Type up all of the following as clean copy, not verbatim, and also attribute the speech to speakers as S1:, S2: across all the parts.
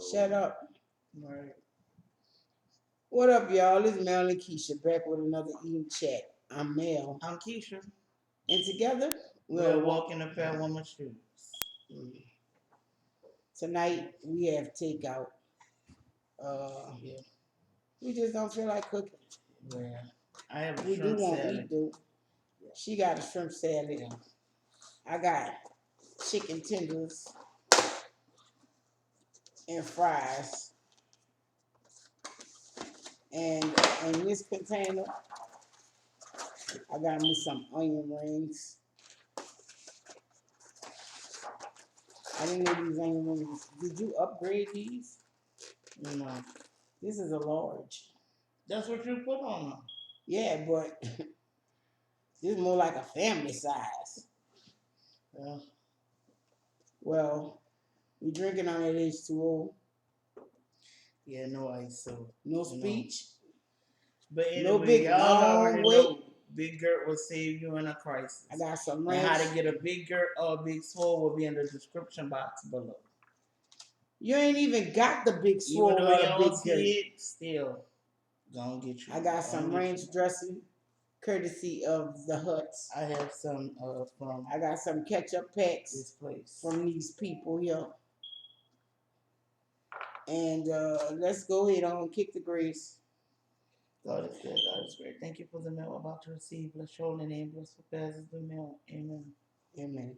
S1: Shut up.
S2: Right.
S1: What up, y'all? It's Mel and Keisha back with another eating chat. I'm Mel.
S2: I'm Keisha.
S1: And together,
S2: We're walking the fair woman's shoes.
S1: Tonight, we have takeout.
S2: Yeah.
S1: We just don't feel like cooking.
S2: Yeah. I have a
S1: We do
S2: shrimp
S1: want
S2: salad.
S1: we do. She got a shrimp salad.
S2: Yeah.
S1: I got chicken tenders and fries. And in this container, I got me some onion rings. I didn't know these onion rings. Did you upgrade these?
S2: No.
S1: This is a large.
S2: That's what you put on them.
S1: Yeah, but this is more like a family size.
S2: Yeah.
S1: Well, we drinking on that H2O.
S2: Yeah, no ice, so.
S1: No speech.
S2: But anyway,
S1: no big
S2: y'all already
S1: long
S2: know Big Gert will save you in a crisis.
S1: I got some
S2: ranch. And how to get a Big Gert or a Big Swole will be in the description box below.
S1: You ain't even got the Big Swole
S2: or
S1: the Big
S2: don't see it, still gonna get you.
S1: I got some ranch dressing, courtesy of the Huts.
S2: I have some from.
S1: I got some ketchup packs
S2: this place
S1: from these people here. And let's go ahead on and kick the grease.
S2: God is good. God is great. Thank you for the meal about to receive. Bless your holy name. Bless what passes the meal. Amen.
S1: Amen.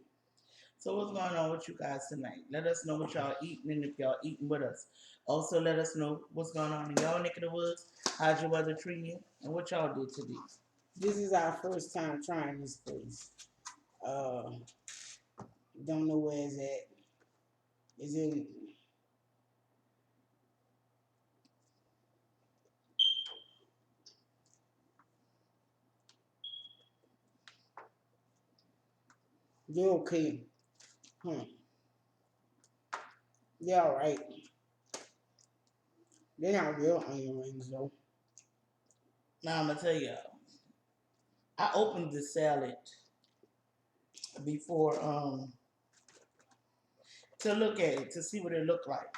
S2: So what's going on with you guys tonight? Let us know what y'all eating and if y'all eating with us. Also, let us know what's going on in y'all neck of the woods. How's your weather treating you? And what y'all did today?
S1: This is our first time trying this place. Don't know where it's at. It's in they're okay. They're alright. They're not real onion rings though.
S2: Now I'm gonna tell y'all. I opened the salad before to look at it to see what it looked like.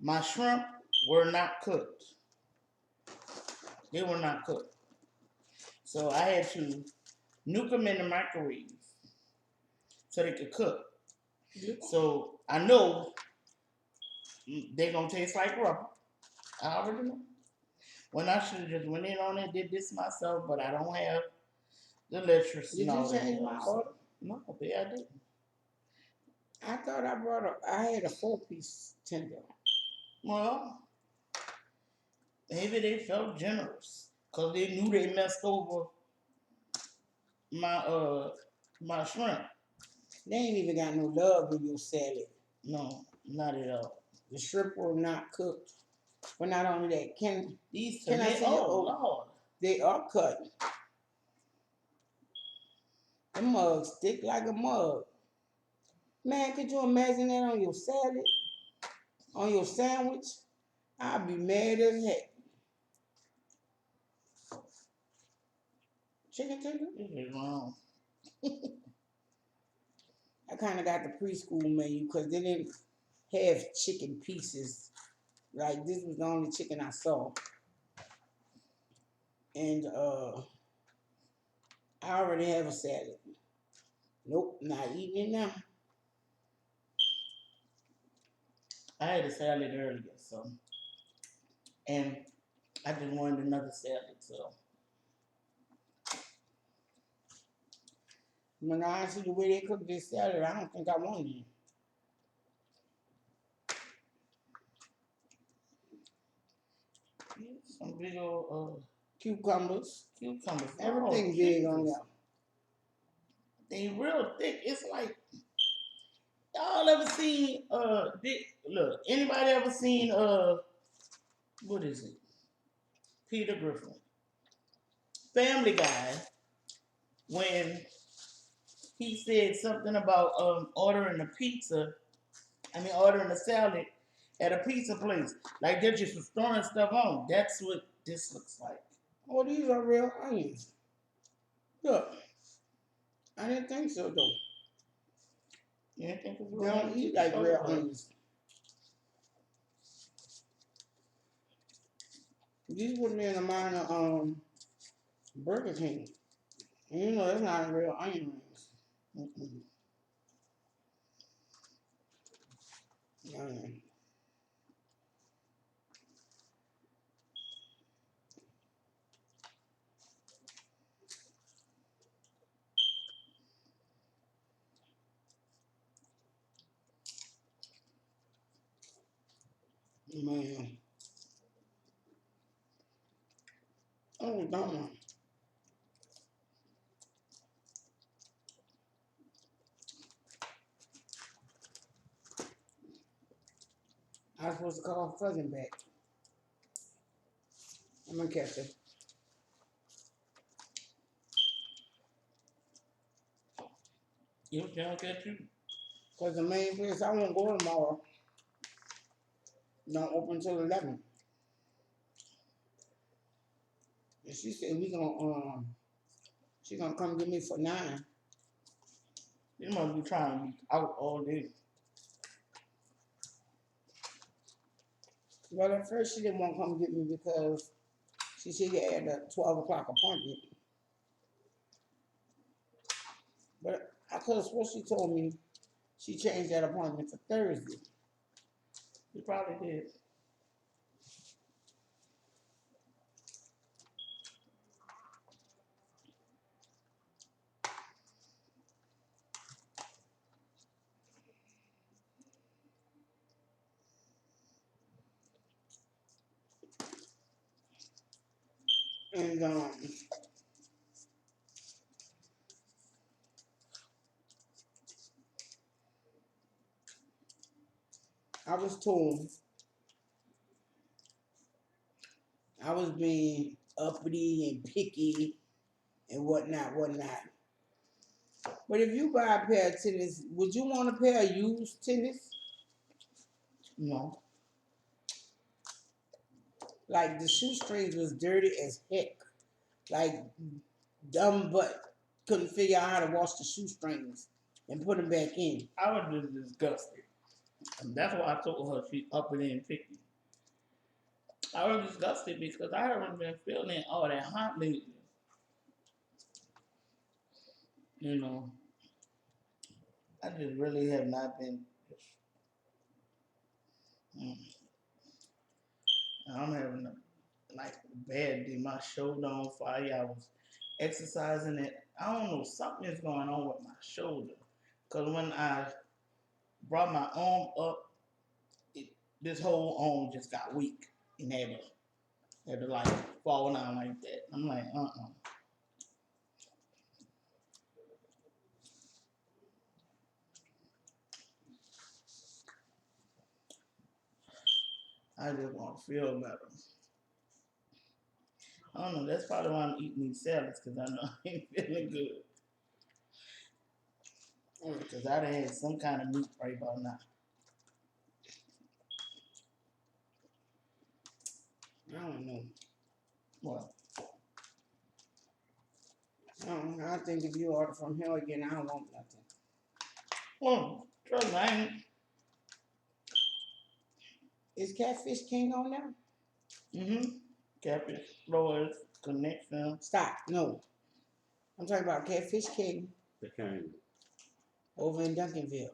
S2: My shrimp were not cooked. They were not cooked. So I had to nuke them in the microwave so they could cook. So I know they're gonna taste like rubber. I already know. When I should have just went in on it, did this myself, but I don't have the literacy.
S1: Did you change my order?
S2: No, I didn't.
S1: I thought I had a 4-piece tender.
S2: Well, maybe they felt generous because they knew they messed over my shrimp.
S1: They ain't even got no love in your salad.
S2: No, not at all.
S1: The shrimp were not cooked. But not only that, can
S2: I see your Lord.
S1: They are cut. The mugs thick like a mug. Man, could you imagine that on your salad? On your sandwich? I'd be mad as heck. Chicken tender?
S2: This is wrong.
S1: I kind of got the preschool menu because they didn't have chicken pieces. Like, this was the only chicken I saw. And I already have a salad. Nope, not eating it now.
S2: I had a salad earlier, so. And I just wanted another salad, so.
S1: When I see the way they cook this salad, I don't think I want it.
S2: Some big old
S1: cucumbers.
S2: Everything
S1: big on there.
S2: They real thick. It's like y'all ever seen look, anybody ever seen what is it? Peter Griffin. Family Guy, when he said something about ordering a salad at a pizza place. Like they're just throwing stuff on. That's what this looks like.
S1: Oh, these are real onions. Look. I didn't think so though.
S2: You didn't think it was
S1: real onions? They don't eat like real onions. These put me in the mind of Burger King. And you know that's not real onion rings. Mm-mm. Man. Man. Oh, don't know. I was supposed to call Cousin back. I'm gonna catch her.
S2: You don't get you.
S1: Cause the main place I won't go tomorrow don't open till 11. And she said she gonna come get me for 9.
S2: You must be trying to be out all day.
S1: Well, at first she didn't want to come get me because she said you had a 12 o'clock appointment. But I could have sworn she told me she changed that appointment for Thursday.
S2: You probably did.
S1: And I was told I was being uppity and picky and whatnot. But if you buy a pair of tennis, would you want a pair of used tennis?
S2: No.
S1: Like the shoestrings was dirty as heck. Like dumb butt couldn't figure out how to wash the shoestrings and put them back in.
S2: I was just disgusted. And that's why I told her she uppity and picky. I was disgusted because I haven't been feeling all that hot lately. You know, I just really have not been. I'm having a bad day. My shoulder on fire. I was exercising it. I don't know, something is going on with my shoulder. Cause when I brought my arm up, this whole arm just got weak and had to like fall down like that. I'm like, I just want to feel better. I don't know. That's probably why I'm eating these salads because I know I ain't feeling good. Because I'd have had some kind of meat right about now.
S1: I don't know.
S2: Well,
S1: I think if you order from here again, I don't want nothing.
S2: trust me, I ain't.
S1: Is Catfish King on now?
S2: Mm-hmm. Catfish, Flores, Connection.
S1: Stop. No. I'm talking about Catfish King
S3: The king.
S1: over in Duncanville.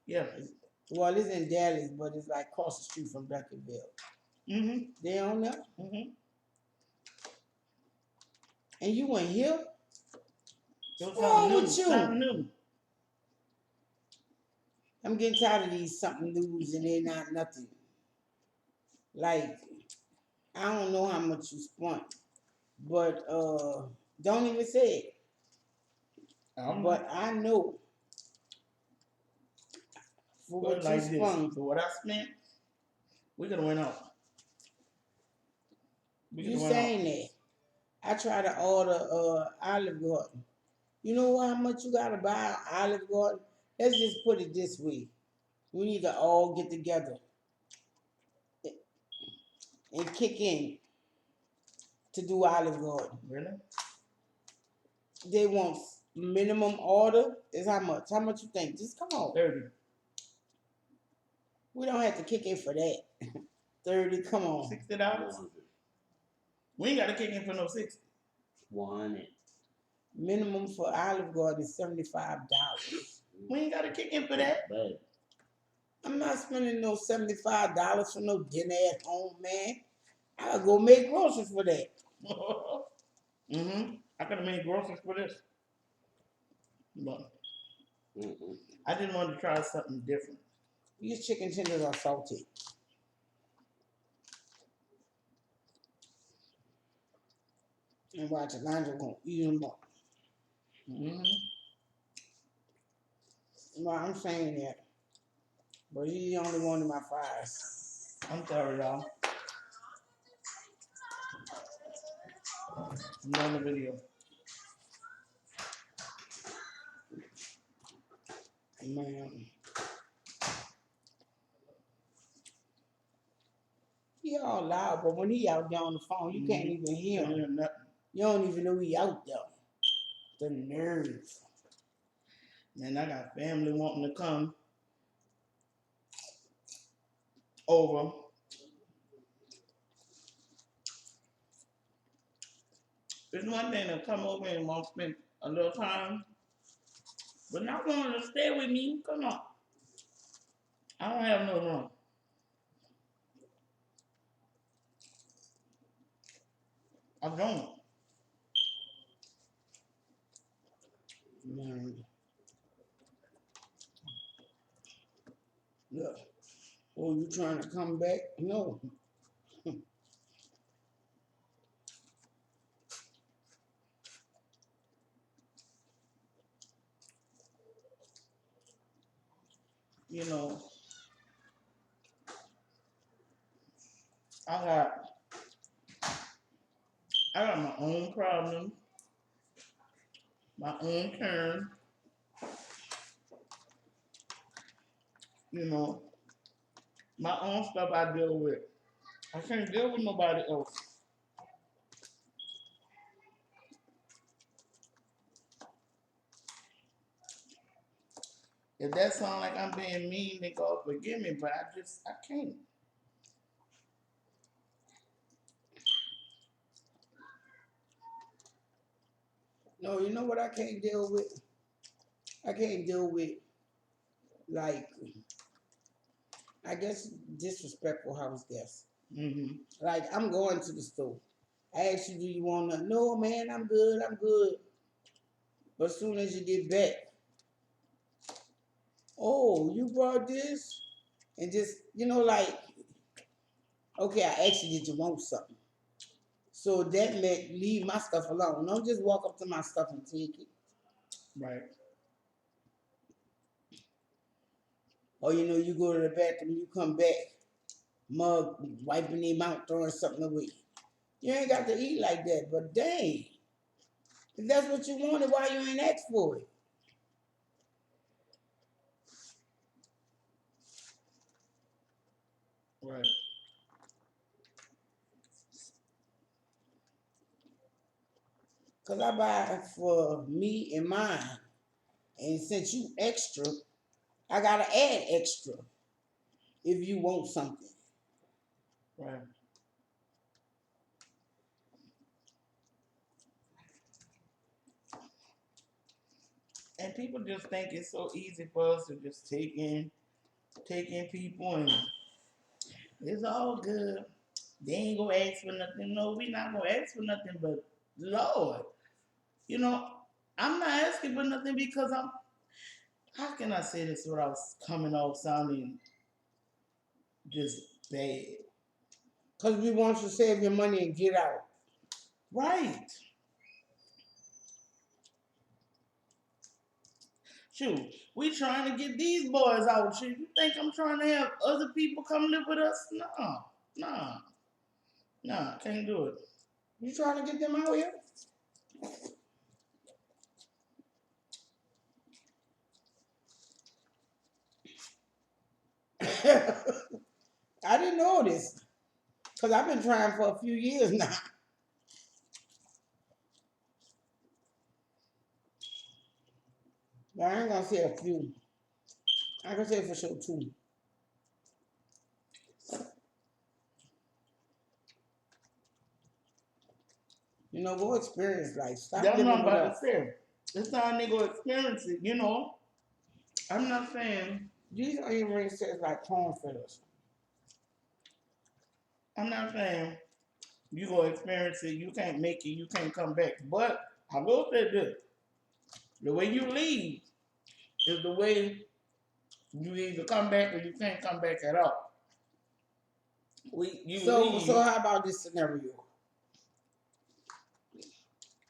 S2: Yeah.
S1: Well, it's in Dallas, but it's like across the street from Duncanville.
S2: Mm-hmm.
S1: They on there?
S2: Mm-hmm.
S1: And you went here?
S2: What's
S1: wrong
S2: new?
S1: with you?
S2: Something new.
S1: I'm getting tired of these something news and they're not nothing. Like, I don't know how much you spent, but don't even say it. But I know for what you spent.
S2: For what I spent, we could have went out.
S1: You saying that? I try to order Olive Garden. You know how much you gotta buy Olive Garden? Let's just put it this way. We need to all get together and kick in to do Olive Garden.
S2: Really?
S1: They want minimum order is how much? How much you think? Just come on.
S2: 30.
S1: We don't have to kick in for that. 30, come on.
S2: $60? We ain't got to kick in for no 60.
S3: 100.
S1: Minimum for Olive Garden is $75.
S2: We ain't got to kick in for that.
S3: But
S1: I'm not spending no $75 for no dinner at home, man. I gotta go make groceries for that.
S2: Mm-hmm. I could have made groceries for this. But I didn't want to try something different.
S1: These chicken tenders are salty. And watch Alondra gonna eat them up.
S2: Mm-hmm.
S1: No, I'm saying that. But he's the only one in my fries.
S2: I'm sorry, y'all. I'm on the video.
S1: Man. He all loud, but when he out there on the phone, you can't even hear him. You don't even know he out there. The nerves.
S2: Man, I got family wanting to come over. It's one thing to come over and want to spend a little time, but not wanting to stay with me. Come on. I don't have no room. I don't.
S1: Man. Look. Oh, you trying to come back? No.
S2: You know, I got my own problem, my own turn. You know, my own stuff I deal with. I can't deal with nobody else. If that sound like I'm being mean, then God forgive me, but I can't.
S1: No, you know what I can't deal with? I can't deal with, like, I guess, disrespectful house guests.
S2: Mm-hmm.
S1: Like, I'm going to the store. I ask you, do you want to? No, man, I'm good, I'm good. But as soon as you get back, oh, you brought this? And just, like, okay, I asked you, did you want something? So that meant leave my stuff alone. Don't just walk up to my stuff and take it.
S2: Right.
S1: Or, you go to the bathroom, you come back, mug wiping their mouth, throwing something away. You ain't got to eat like that, but dang. If that's what you wanted, why you ain't asked for it?
S2: Right.
S1: Because I buy it for me and mine. And since you extra, I got to add extra if you want something.
S2: Right. And people just think it's so easy for us to just take in people and it's all good. They ain't gonna ask for nothing. No, we not gonna ask for nothing, but Lord, I'm not asking for nothing because how can I say this without coming off sounding just bad?
S1: Because we want you to save your money and get out.
S2: Right. Shoot, we trying to get these boys out. Shoot, you think I'm trying to have other people come live with us? Nah, can't do it.
S1: You trying to get them out here? I didn't know this. Because I've been trying for a few years now. But I ain't going to say a few. I can say for sure 2. You know, go experience life. Stop
S2: That's what I'm
S1: living with
S2: about to
S1: us.
S2: say. It's time they go experience it, you know. I'm not saying,
S1: These onion rings taste like corn fritters.
S2: I'm not saying you go experience it, you can't make it, you can't come back. But I will say this: the way you leave is the way you either come back or you can't come back at all. You
S1: So
S2: leave.
S1: how about this scenario?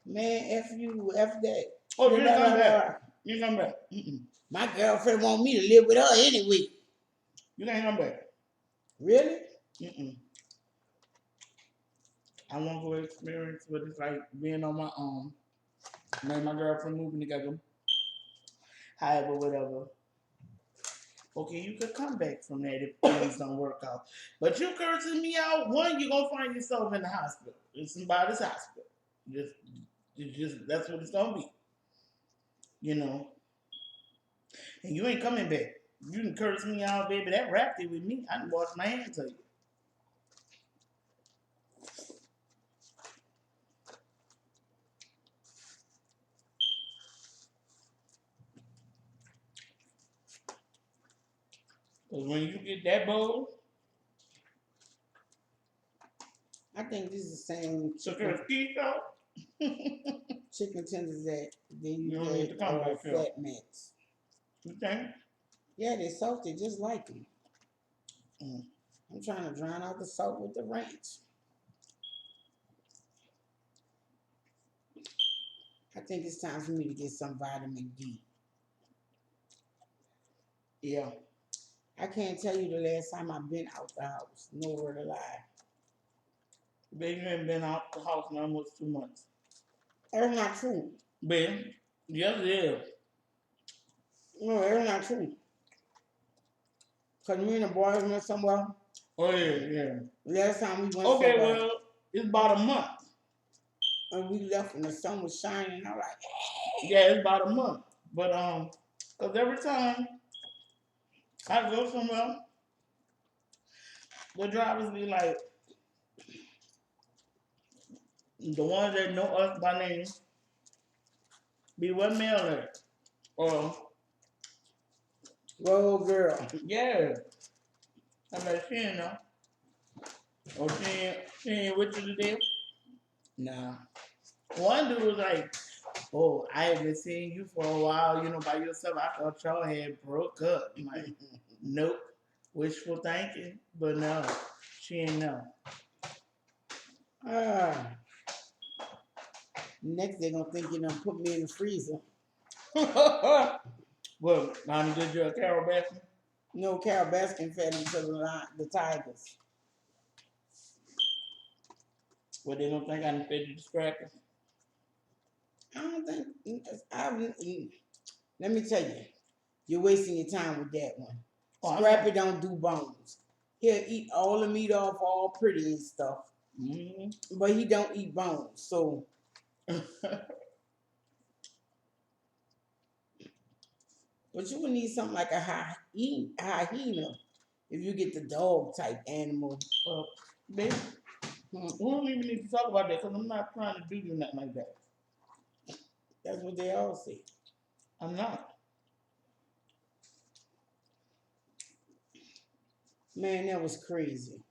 S1: Man, F you, F that.
S2: Oh,
S1: Blah,
S2: you didn't
S1: blah,
S2: come
S1: blah,
S2: back.
S1: blah.
S2: You didn't come back. Mm-mm.
S1: My girlfriend want me to live with her anyway.
S2: You can't come back.
S1: Really?
S2: Mm-mm. I want to experience what it's like being on my own. Me and my girlfriend moving together. However, whatever. Okay, you could come back from that if things don't work out. But you cursing me out, one, you're gonna find yourself in the hospital. In somebody's hospital. Just that's what it's gonna be. You know. And you ain't coming back. You can curse me out, baby. That wrapped it with me. I can wash my hands of you. Cause when you get that bowl,
S1: I think this is the same
S2: took her teeth out,
S1: chicken tenders that they
S2: you
S1: use
S2: don't need to come
S1: at
S2: back here.
S1: Fat Mats.
S2: You think?
S1: Yeah, they salted just like them.
S2: Mm.
S1: I'm trying to drown out the salt with the ranch. I think it's time for me to get some vitamin D.
S2: Yeah.
S1: I can't tell you the last time I've been out the house. Nowhere to lie.
S2: Baby, you ain't been out the house in almost 2 months.
S1: That's not true.
S2: Ben, yes it is.
S1: No, that's not true. Because me and the boys went somewhere.
S2: Oh yeah, yeah.
S1: Last time we went
S2: Okay,
S1: somewhere
S2: well, it's about a month.
S1: and we left and the sun was shining. I'm like,
S2: Yeah, it's about a month. But cause every time I go somewhere, the drivers be like, the ones that know us by name, be what mail at? Or
S1: whoa, girl.
S2: yeah. I'm like, she ain't know. Or she ain't with you today? Nah. One dude was like, oh, I haven't seen you for a while, you know, by yourself. I thought y'all had broke up. I'm like, nope. Wishful thinking. But no, she ain't know.
S1: Ah, next they're gonna think you done put me in the freezer.
S2: Well, I'm did you a Carol Baskin?
S1: No, Carol Baskin fed them to the tigers.
S2: Well, they don't think I done fed you distracted.
S1: I don't think let me tell you, you're wasting your time with that one.
S2: Oh,
S1: Scrappy don't do bones. He'll eat all the meat off all pretty and stuff.
S2: Mm-hmm.
S1: But he don't eat bones. So but you would need something like a hyena if you get the dog type animal.
S2: Baby, we don't even need to talk about that because I'm not trying to do you nothing like that.
S1: That's what they all say.
S2: I'm not.
S1: Man, that was crazy.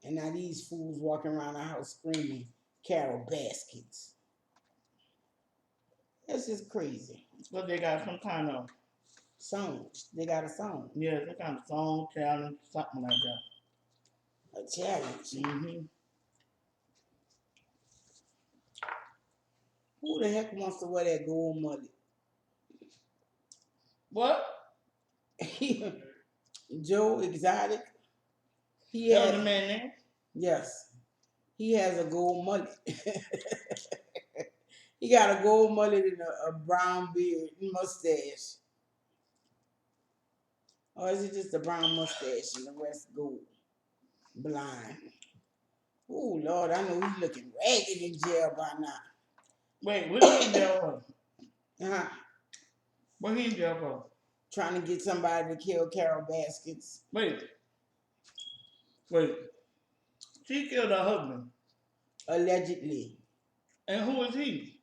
S1: And now these fools walking around the house screaming Carol Baskets. That's just crazy.
S2: But they got some kind of,
S1: Song. They got a song.
S2: yeah, some kind of song challenge, something like that.
S1: A challenge.
S2: Mm-hmm.
S1: Who the heck wants to wear that gold mullet?
S2: What?
S1: Joe Exotic. He
S2: That was
S1: had
S2: the man name?
S1: yes. He has a gold mullet. He got a gold mullet and a brown beard, mustache. Or is it just a brown mustache and the rest gold? Blind. Oh Lord, I know he's looking ragged in jail by now.
S2: Wait, what he in jail for?
S1: Uh-huh.
S2: What he in jail for?
S1: Trying to get somebody to kill Carol Baskets.
S2: Wait. She killed her husband.
S1: Allegedly.
S2: And who is he?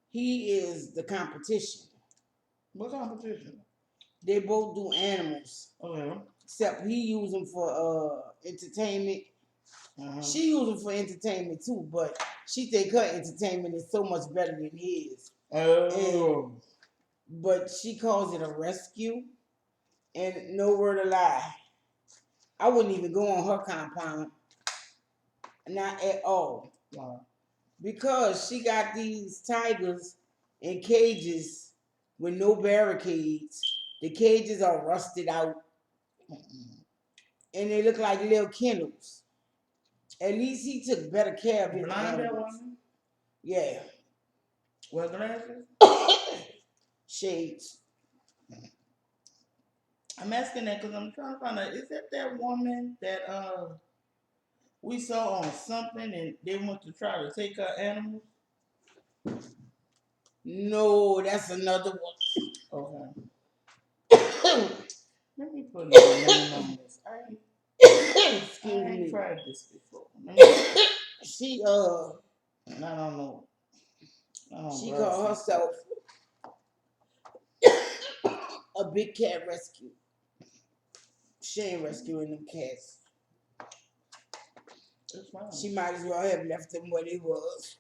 S1: He is the competition.
S2: What competition?
S1: They both do animals.
S2: Okay.
S1: Except he use them for entertainment. She use them for entertainment too, but she think her entertainment is so much better than his.
S2: Oh.
S1: But she calls it a rescue. And no word of lie, I wouldn't even go on her compound. Not at all.
S2: Wow.
S1: Because she got these tigers in cages with no barricades. The cages are rusted out. And they look like little kennels. At least he took better care of his
S2: Blind that
S1: animals.
S2: woman?
S1: Yeah.
S2: Wear glasses?
S1: Shades.
S2: I'm asking that because I'm trying to find out, is that woman that we saw on something and they went to try to take her animals?
S1: No, that's another one.
S2: Okay. Let me put another name on this. I ain't tried this before.
S1: She
S2: I don't know.
S1: She called herself a big cat rescue. She ain't rescuing them cats. She might as well have left them where they was.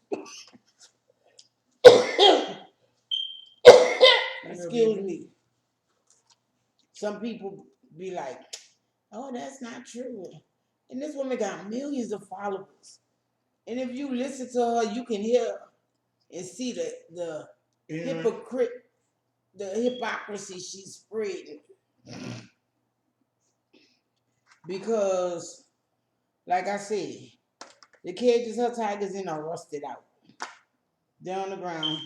S1: Excuse me. Some people be like, oh, that's not true. And this woman got millions of followers. And if you listen to her, you can hear and see the hypocrisy she's spreading. Because, like I said, the cages her tigers in are rusted out. They're on the ground.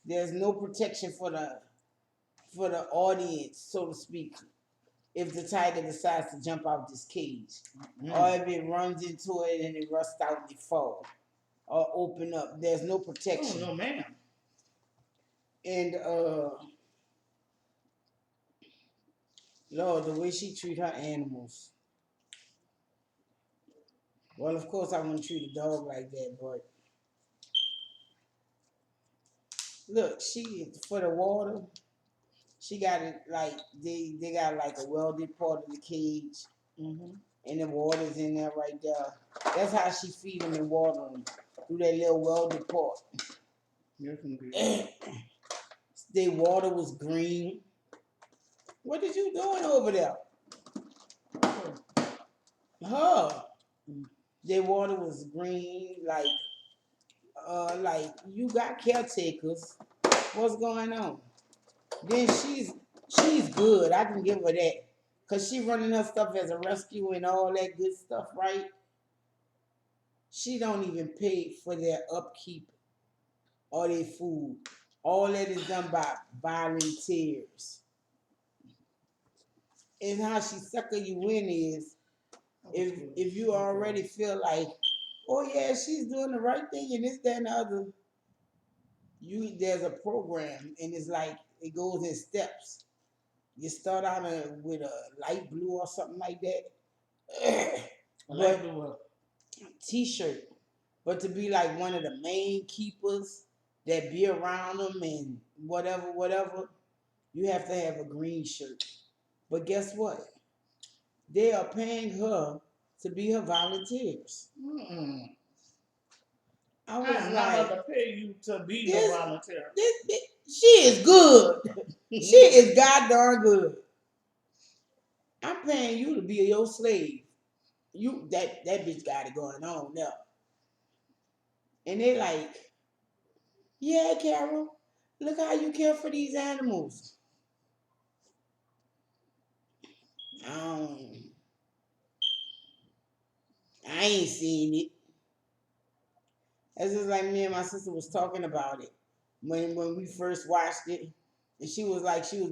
S1: There's no protection for the audience, so to speak, if the tiger decides to jump out this cage. Or if it runs into it and it rusts out and it falls. Or open up. There's no protection.
S2: Oh, no, ma'am.
S1: And Lord, the way she treat her animals. Well, of course I wouldn't treat a dog like that, but look, she for the water, she got it like they got like a welded part of the cage, and the water's in there right there. That's how she feed them and water them through that little welded part. Their water was green. What did you doing over there? Huh? Their water was green, like you got caretakers. What's going on? Then she's good. I can give her that. Cause she running her stuff as a rescue and all that good stuff, right? She don't even pay for their upkeep or their food. All that is done by volunteers. And how she sucker you in is if you already feel like, oh yeah, she's doing the right thing and this, that, and the other, there's a program and it's like it goes in steps. You start out with a light blue or something like that.
S2: Light blue
S1: T-shirt. But to be like one of the main keepers that be around them and whatever, you have to have a green shirt. But guess what? They are paying her to be her volunteers. I was
S2: not about to pay you to be the volunteer.
S1: She is good. She is goddamn good. I'm paying you to be your slave. You that bitch got it going on now. And they like, yeah, Carol, look how you care for these animals. I ain't seen it. It's just like me and my sister was talking about it when we first watched it. And she was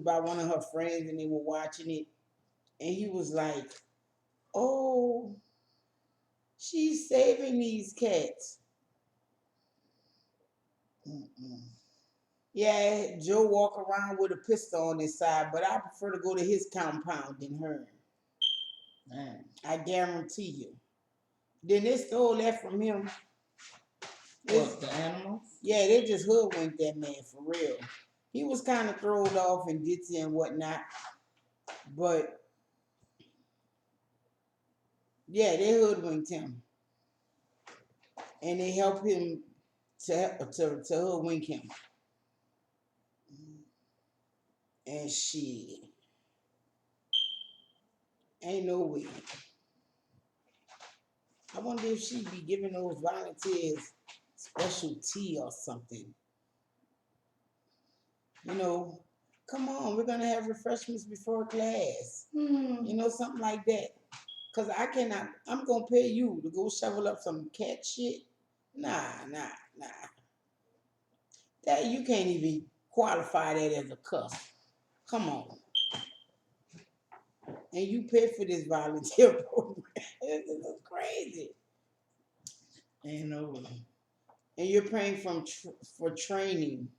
S1: by one of her friends and they were watching it. And he was like, oh, she's saving these cats. Yeah, Joe walk around with a pistol on his side, but I prefer to go to his compound than her. I guarantee you. Then they stole that from him.
S2: What, the animals?
S1: Yeah, they just hoodwinked that man for real. He was kind of thrown off and ditzy and whatnot, but yeah, they hoodwinked him and they helped him to hoodwink him. And shit, ain't no way. I wonder if she'd be giving those volunteers special tea or something. You know, come on, we're gonna have refreshments before class. You know, something like that. Cause I cannot. I'm gonna pay you to go shovel up some cat shit. Nah. That you can't even qualify that as a cuss. Come on. And you pay for this volunteer program. This is crazy.
S2: Ain't no.
S1: And you're paying for training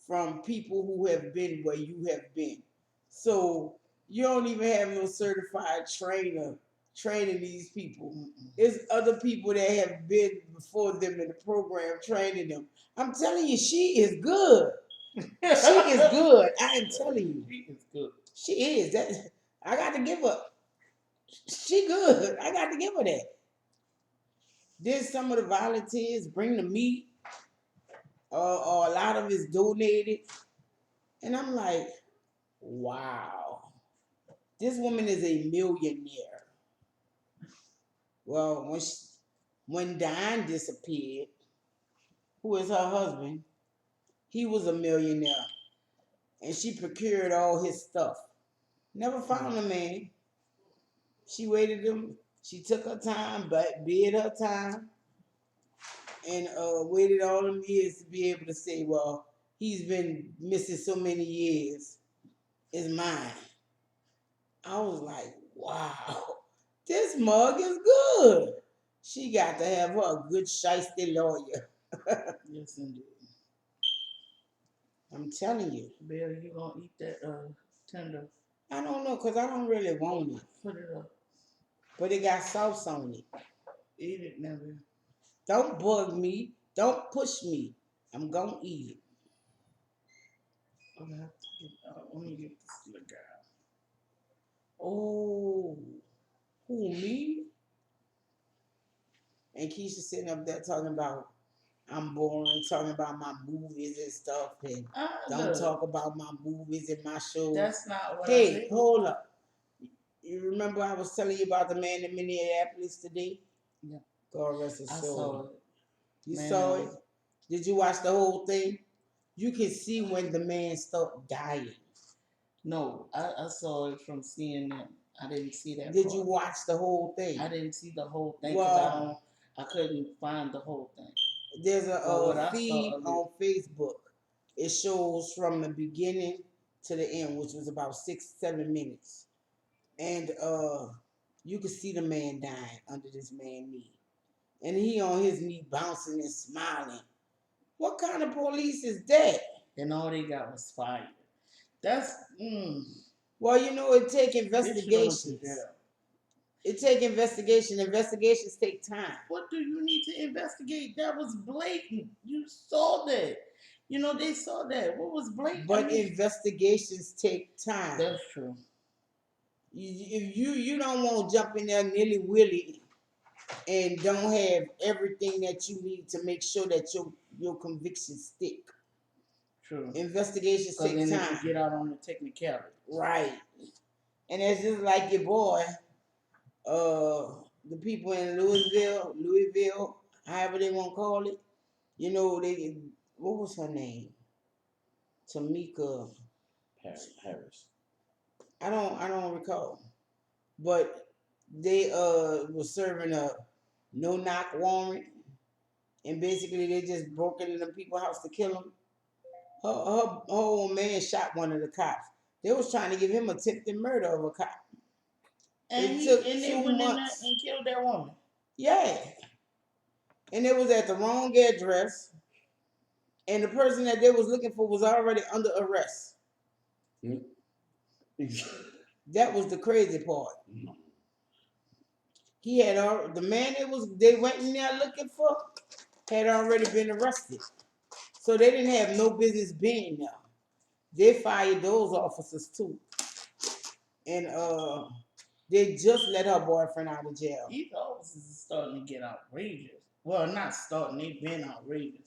S1: from people who have been where you have been. So you don't even have no certified trainer training these people. It's other people that have been before them in the program training them. I'm telling you, she is good. She is good. I am telling you.
S2: She is good.
S1: She is. That I got to give her. She good. I got to give her that. Then some of the volunteers bring the meat, or a lot of it's donated. And I'm like, wow. This woman is a millionaire. Well, when Don disappeared, who is her husband, he was a millionaire. And she procured all his stuff. Never found the man. She waited him. She took her time, but bid her time, and waited all them years to be able to say, well, he's been missing so many years. It's mine. I was like, wow, this mug is good. She got to have her a good shiesty lawyer.
S2: Yes, indeed.
S1: I'm telling you.
S2: Bill, you gonna eat that tender?
S1: I don't know, because I don't really want it.
S2: Put it up.
S1: But it got sauce on it.
S2: Eat it, never.
S1: Don't bug me. Don't push me. I'm going to eat it.
S2: I'm gonna have to let me get this little girl.
S1: Oh, who, me? And Keisha sitting up there talking about I'm boring, talking about my movies and stuff, and don't talk about my movies and my shows.
S2: That's not what I
S1: Hey,
S2: said.
S1: hold up. You remember I was telling you about the man in Minneapolis today?
S2: Yeah.
S1: God rest his soul.
S2: I saw it.
S1: You
S2: Man,
S1: saw it? Did you watch the whole thing? You can see when the man started dying.
S2: No, I saw it from CNN. I didn't see that.
S1: Did you watch the whole thing?
S2: I didn't see the whole thing
S1: because
S2: I couldn't find the whole thing.
S1: There's a feed on Facebook. It shows from the beginning to the end, which was about 6-7 minutes, and you could see the man dying under this man's knee, and he on his knee bouncing and smiling. What kind of police is that?
S2: And all they got was fire. That's
S1: Well, you know, it take investigations. It take investigation. Investigations take time.
S2: What do you need to investigate? That was blatant. You saw that. You know, they saw that. What was blatant?
S1: But investigations take time.
S2: That's true.
S1: If you don't want to jump in there nilly-willy and don't have everything that you need to make sure that your convictions stick.
S2: True.
S1: Investigations take time.
S2: Then you get out on the technicality.
S1: Right. And it's just like your boy, the people in Louisville, however they want to call it. You know, what was her name? Tamika
S2: Harris.
S1: I don't recall. But they were serving a no-knock warrant, and basically they just broke into the people's house to kill him. Her old man shot one of the cops. They was trying to give him attempted murder of a cop.
S2: And they went in there and killed that woman.
S1: Yeah. And it was at the wrong address. And the person that they was looking for was already under arrest. That was the crazy part. He had the man they went in there looking for had already been arrested. So they didn't have no business being there. They fired those officers too. And they just let her boyfriend out of jail.
S2: These officers are starting to get outrageous. Well, not starting, they've been outrageous.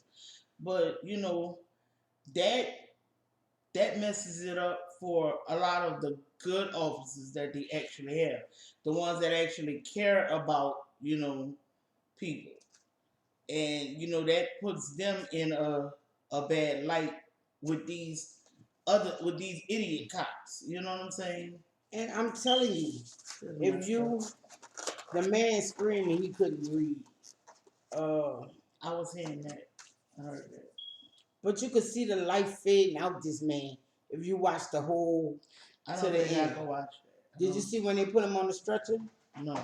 S2: But that that messes it up for a lot of the good officers that they actually have. The ones that actually care about, people. And that puts them in a bad light with these idiot cops. You know what I'm saying?
S1: And I'm telling you, if the man screaming, he couldn't breathe.
S2: I was hearing that. I heard that.
S1: But you could see the life fading out this man if you watch the whole
S2: I
S1: to
S2: don't
S1: the
S2: think I
S1: end.
S2: can watch that.
S1: Did you see when they put him on the stretcher?
S2: No.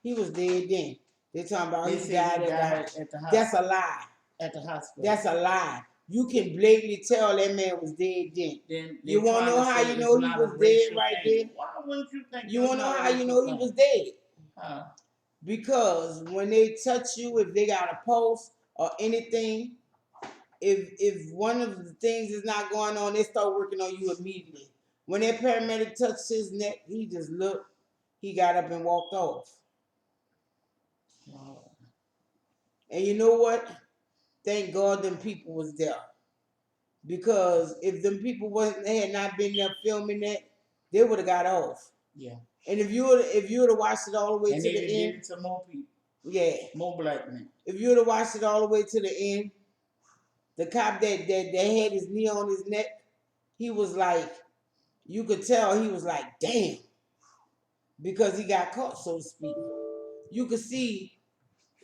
S1: He was dead then. They talking about
S2: They
S1: he
S2: said
S1: died
S2: he died
S1: at the hospital.
S2: at the hospital.
S1: That's a lie.
S2: At the hospital.
S1: That's a lie. You can blatantly tell that man was dead then.
S2: Then
S1: You want to know how you know he was dead right there?
S2: Why wouldn't you think?
S1: You want to know how you know he was dead?
S2: Huh?
S1: Because when they touch you, if they got a pulse or anything, if one of the things is not going on, they start working on you immediately. When that paramedic touched his neck, he just looked, he got up and walked off.
S2: Wow.
S1: And you know what? Thank God them people was there. Because if them people had not been there filming that, they would have got off.
S2: Yeah.
S1: And if you would have watched it all the way
S2: and
S1: to the
S2: end,
S1: end,
S2: it to more people.
S1: Yeah.
S2: More black men.
S1: If you would have watched it all the way to the end, the cop that had his knee on his neck, he was like, you could tell he was like, damn, because he got caught, so to speak. You could see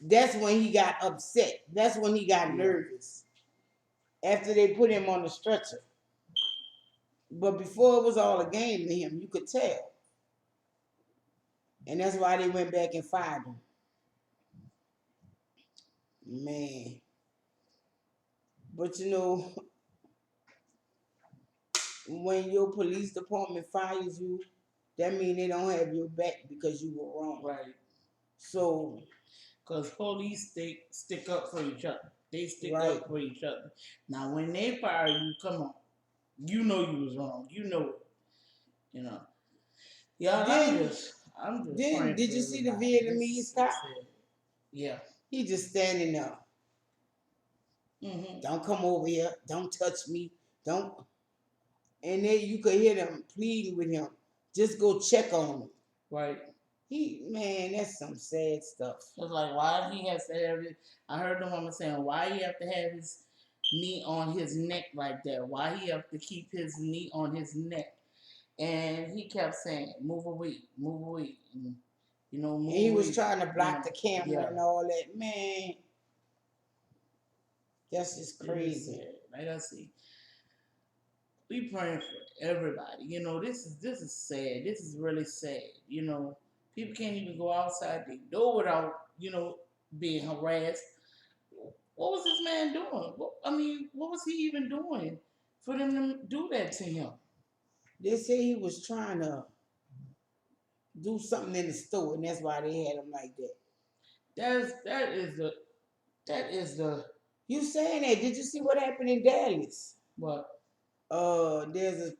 S1: that's when he got upset. That's when he got nervous. After they put him on the stretcher. But before it was all a game to him, you could tell. And that's why they went back and fired him. Man. But when your police department fires you, that means they don't have your back because you were wrong.
S2: Right.
S1: So,
S2: because police stick up for each other. They stick up for each other. Now, when they fire you, come on. You know you was wrong. You know it. Yeah, I'm just
S1: then did you see the Vietnamese cop?
S2: Yeah.
S1: He just standing there. Mm-hmm. Don't come over here. Don't touch me. Don't. And then you could hear them pleading with him. Just go check on him.
S2: Right.
S1: Man, that's some sad stuff.
S2: It's like, why he has to have it? I heard the woman saying, why he have to have his knee on his neck like that? Why he have to keep his knee on his neck? And he kept saying, move away, move away. And, move away.
S1: He was trying to block the camera and all that. Man, that's just crazy.
S2: Like I see. We praying for everybody. This is sad. This is really sad. People can't even go outside their door without, being harassed. What was this man doing? What was he even doing for them to do that to him?
S1: They say he was trying to do something in the store, and that's why they had him like that.
S2: That is the.
S1: You saying that? Did you see what happened in Dallas?
S2: What?
S1: There's a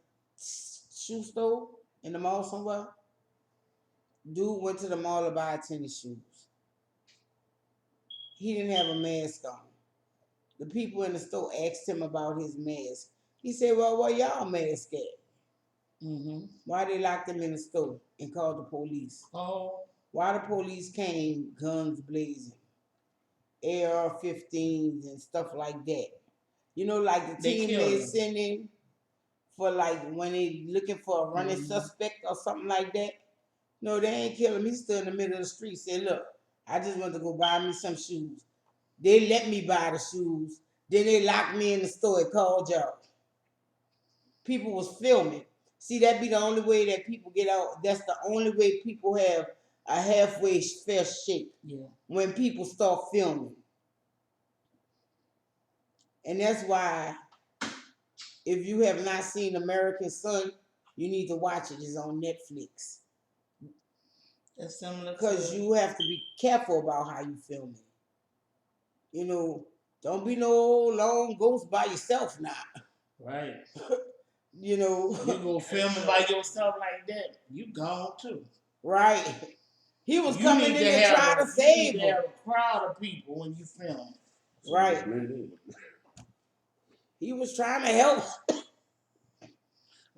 S1: shoe store in the mall somewhere. Dude went to the mall to buy tennis shoes. He didn't have a mask on. The people in the store asked him about his mask. He said, well, where y'all mask at? Mm-hmm. Why they locked him in the store and called the police? Oh. Why the police came, guns blazing, AR-15s and stuff like that. Like the team they send in for like when they looking for a running suspect or something like that. No, they ain't kill him. He stood in the middle of the street. Said, look, I just want to go buy me some shoes. They let me buy the shoes. Then they locked me in the store and called y'all. People was filming. See, that be the only way that people get out. That's the only way people have a halfway fair shake. Yeah. When people start filming. And that's why if you have not seen American Son, you need to watch it. It's on Netflix. That's similar because you have to be careful about how you film it. Don't be no long ghost by yourself now.
S2: Right.
S1: You know.
S2: You go filming by yourself like that, you gone too.
S1: Right. He was
S2: You
S1: coming
S2: need
S1: in
S2: to
S1: to try to save him.
S2: have a crowd of people when you film.
S1: Right. He was trying to help.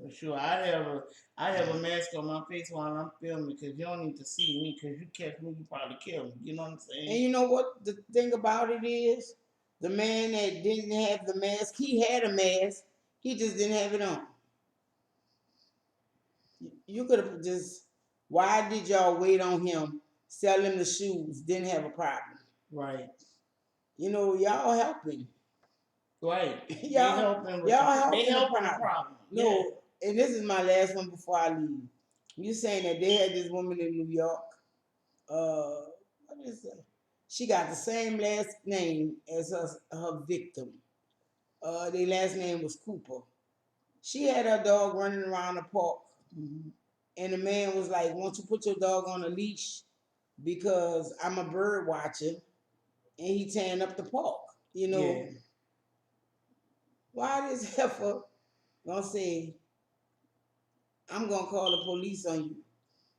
S2: For sure, I have a mask on my face while I'm filming because you don't need to see me because you catch me, you probably kill me. You know what I'm saying?
S1: And you know what the thing about it is? The man that didn't have the mask, he had a mask. He just didn't have it on. You could have just, why did y'all wait on him, sell him the shoes, didn't have a problem?
S2: Right.
S1: You know, y'all helping.
S2: Right.
S1: y'all helping the
S2: problem.
S1: No, and this is my last one before I leave. You saying that they had this woman in New York. What is that? She got the same last name as her victim. Their last name was Cooper. She had her dog running around the park, and the man was like, "Won't you put your dog on a leash because I'm a bird watcher," and he tearing up the park. You know,
S2: Yeah.
S1: why this heifer gonna say, "I'm gonna call the police on you.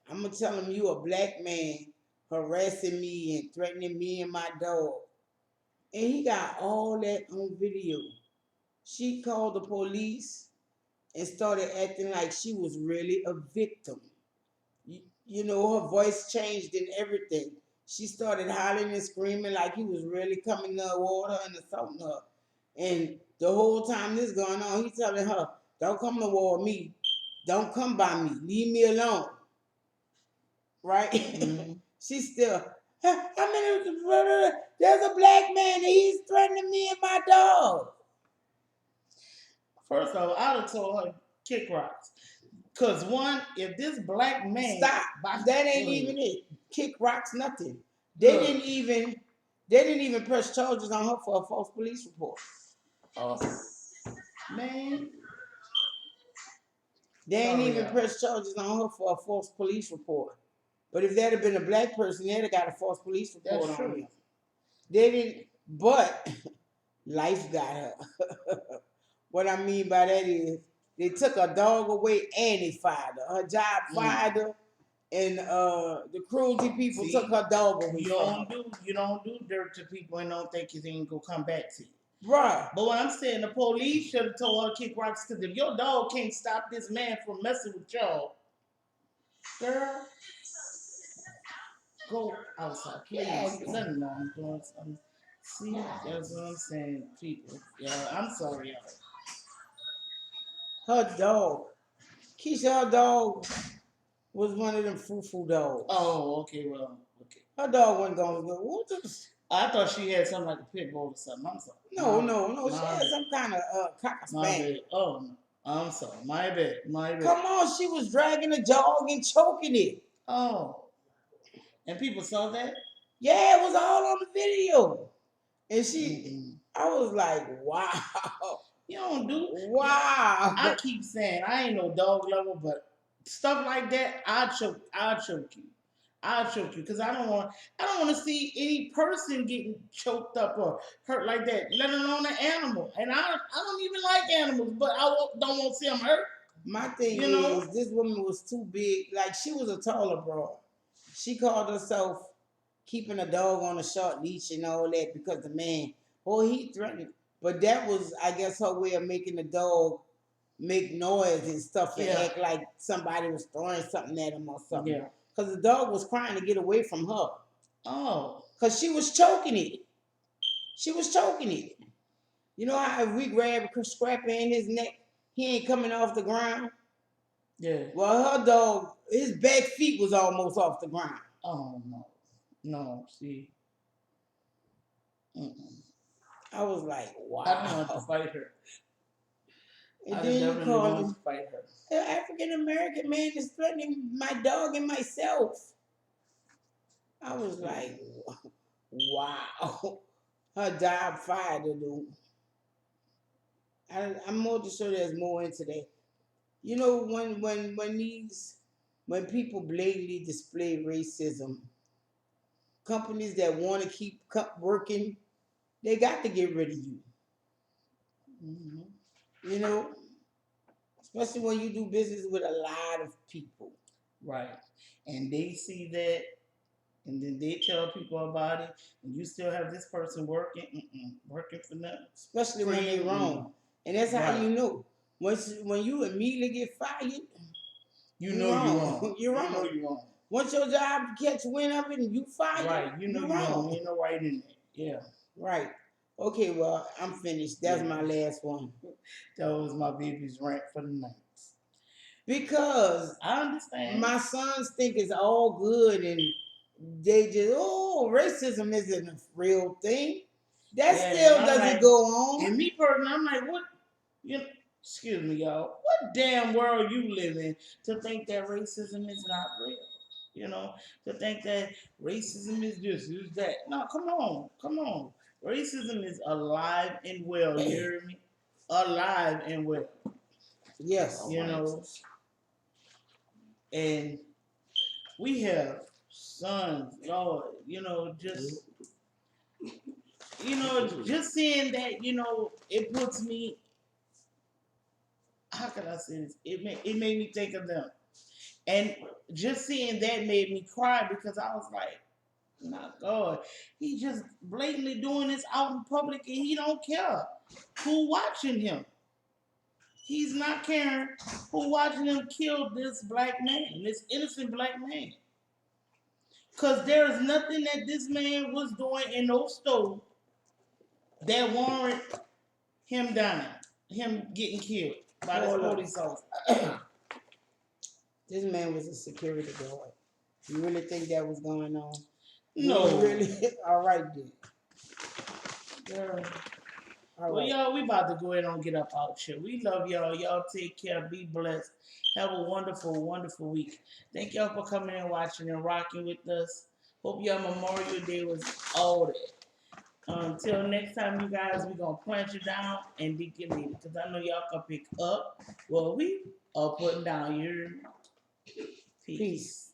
S1: I'm gonna tell him you a black man harassing me and threatening me and my dog." And he got all that on video. She called the police and started acting like she was really a victim. You know, her voice changed and everything. She started hollering and screaming like he was really coming to her water and assaulting her. And the whole time this going on, he's telling her, "Don't come to war with me. Don't come by me. Leave me alone." Right? Mm-hmm. She's still, there's a black man and he's threatening me and my dog.
S2: First of all, I would have told her kick rocks. Cause one, if this black man
S1: stop, that ain't even it. Kick rocks, nothing. They didn't even press charges on her for a false police report.
S2: Man.
S1: They ain't even press charges on her for a false police report. But if that had been a black person, they'd have got a false police report on him. They didn't, but life got her. What I mean by that is they took her dog away and they fired her. Her job fired her, and the cruelty people took her dog away.
S2: You don't do dirt to people and don't think it ain't gonna come back to you.
S1: Right.
S2: But what I'm saying, the police should have told her to kick rocks because if your dog can't stop this man from messing with y'all, girl, go outside, please. Let me know I'm doing something. See, that's what I'm saying, people. Yeah, I'm sorry, y'all.
S1: Her dog, Keisha, her dog was one of them foo-foo dogs.
S2: Oh, okay, well, okay.
S1: Her dog wasn't going to go. What the?
S2: I thought she had something like a pit bull or something. I'm sorry.
S1: No. She had some kind of cocker spaniel.
S2: Oh, no. I'm sorry. My bad.
S1: Come on, she was dragging the dog and choking it.
S2: Oh. And people saw that?
S1: Yeah, it was all on the video. And she, I was like, wow.
S2: You don't do.
S1: Wow.
S2: I keep saying, I ain't no dog lover, but stuff like that, I'll choke you. I'll choke you because I don't want to see any person getting choked up or hurt like that, let alone an animal. And I don't even like animals, but I don't want to see them hurt.
S1: My thing is, this woman was too big. Like, she was a taller broad. She called herself keeping a dog on a short leash and all that because the man, he threatened. But that was, I guess, her way of making the dog make noise and stuff and act like somebody was throwing something at him or something. Yeah. Because the dog was crying to get away from her. Oh. Because she was choking it. You know how if we grab Scrappy in his neck, he ain't coming off the ground? Yeah. Well, her dog, his back feet was almost off the ground.
S2: Oh, no. No, see.
S1: I was like, wow.
S2: I don't want to fight her.
S1: And then you call him, the African-American man is threatening my dog and myself. I was like, wow. Her job fired her, dude. I'm more than sure there's more into that. You know, when people blatantly display racism, companies that want to keep working they got to get rid of you. You know, especially when you do business with a lot of people.
S2: Right. And they see that, and then they tell people about it, and you still have this person working for nothing.
S1: Especially when they're wrong. And that's how you know. When you immediately get fired,
S2: you know you're wrong.
S1: You're wrong.
S2: You know you're wrong.
S1: Once your job catch wind of it and you fired,
S2: right, you know you're wrong. Ain't no right in it. Yeah.
S1: Right. Okay, well, I'm finished. That's my last one.
S2: That was my baby's rant for the night.
S1: Because
S2: I understand.
S1: My sons think it's all good and they just, racism isn't a real thing. That still doesn't go on.
S2: And me personally, I'm like, what? Excuse me, y'all. What damn world you live in to think that racism is not real? You know, to think that racism is this, is that. No, come on. Racism is alive and well. You hear me? Alive and well.
S1: Yes.
S2: You know, and we have sons, Lord. Just seeing that, it puts me. How can I say this? It made me think of them. And just seeing that made me cry because I was like, my God, he just blatantly doing this out in public and he don't care who watching him. He's not caring who watching him kill this black man, this innocent black man. Because there is nothing that this man was doing in those stores that warrant him dying, him getting killed by the police officer.
S1: This man was a security guard. You really think that was going on?
S2: No.
S1: Really? All right, then.
S2: Girl. Well, y'all, we about to go ahead and get up out here. We love y'all. Y'all take care. Be blessed. Have a wonderful, wonderful week. Thank y'all for coming and watching and rocking with us. Hope y'all Memorial Day was all that. Until next time, you guys, we're going to plant you down and deacon it. Because I know y'all can pick up what we are putting down here. Peace.